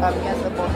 Kami sa boss.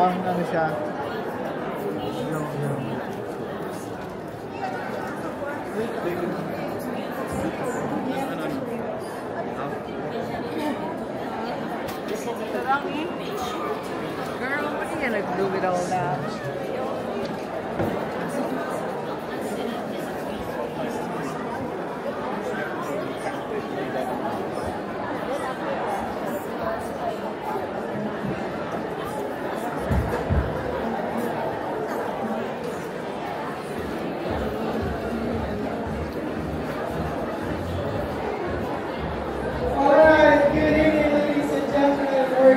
Ano siya? Girl, what are you gonna do with all that?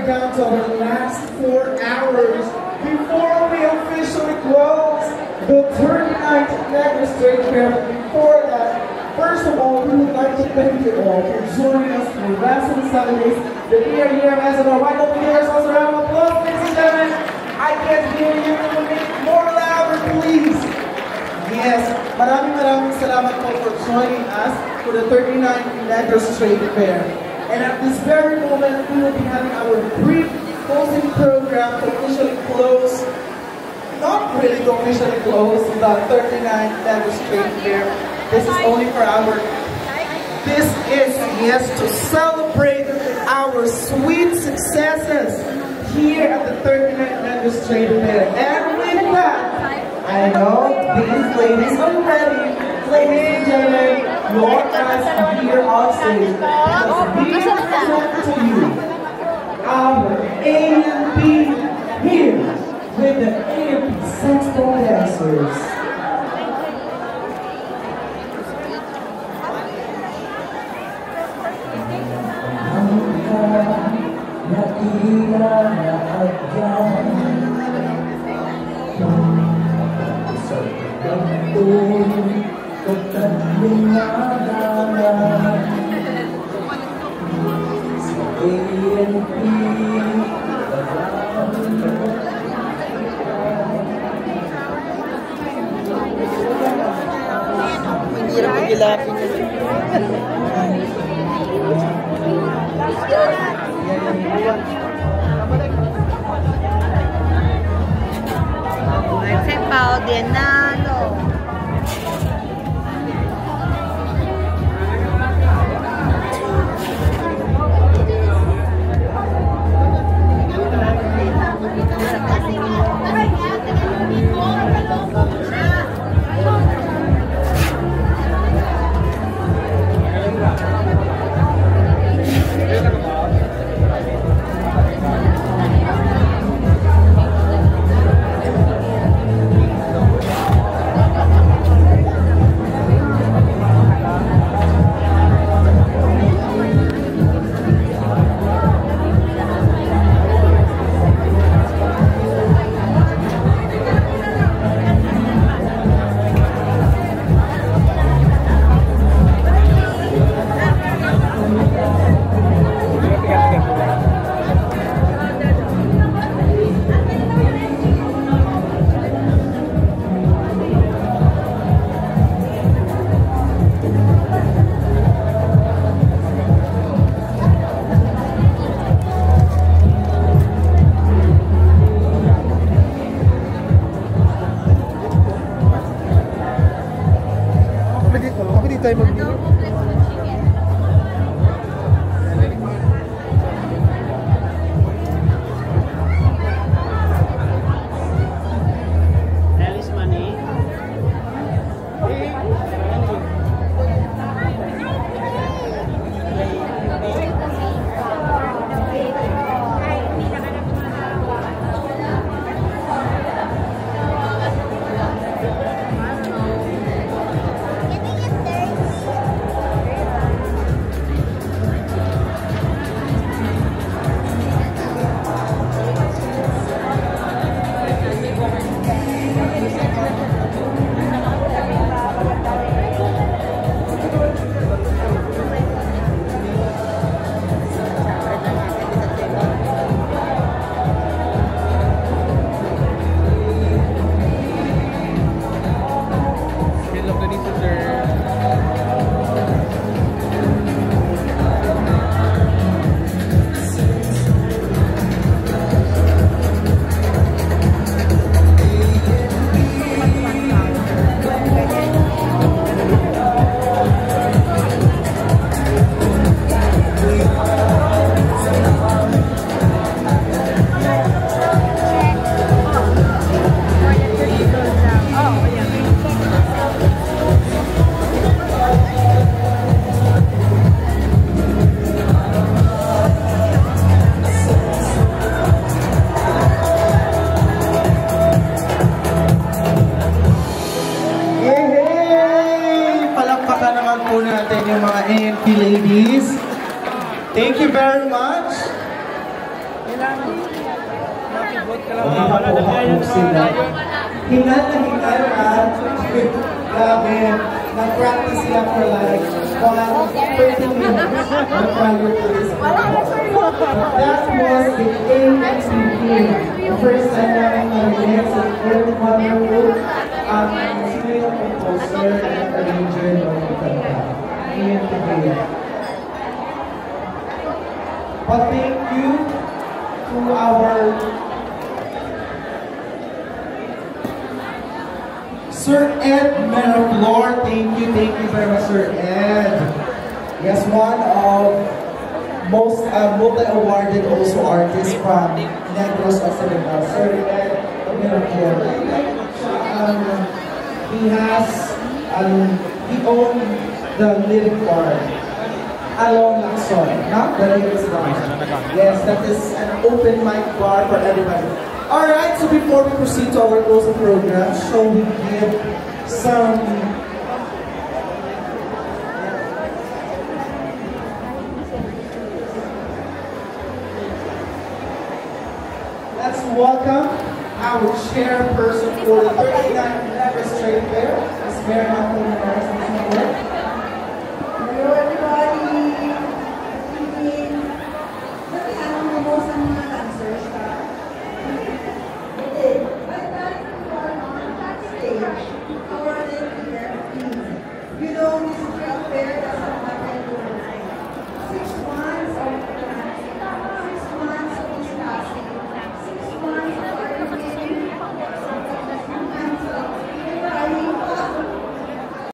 Down to our last 4 hours before we officially close the 39th Negra Straight Fair. Before that, first of all, we would like to thank you all for joining us for the last of the Sundays that we are here as our right over here. So, a round of applause, ladies and gentlemen. I can't hear you. Can we make it more louder, please? Yes, maraming salamat po for joining us for the 39th Negra Straight Fair. And at this very moment, we will be having our brief closing program to officially close, not really to officially close, the 39th Negra Straight Fair. This is only for this is, yes, to celebrate our sweet successes here at the 39th Negra Straight Fair. And with that, I know these ladies are ready. Ladies and gentlemen, your eyes are here on stage because we present to you our A&P here with the A&P saxophone dancers. Hirap magilapin na Say Pao din na ano. very much. Hingal na hingal at grabe, nag-practice sila for like 30 minutes prior to this. That was the AXP, the first time namin narinig sa very wonderful senior composer and arranger ng kanta. Ian Tabea. But thank you to our Sir Ed Meraflor. Thank you very much, Sir Ed. Yes, one of most multi-awarded also artists from Negros Occidental. Sir Ed Meraflor. He owned the lyric part. Along Lakson, not the lyrics bar. Yes, that is an open mic bar for everybody. Alright, so before we proceed to our closing program, shall we give some let's welcome our chairperson for the 39th Never Straight Fair, Ms. Mary Anthony Morris.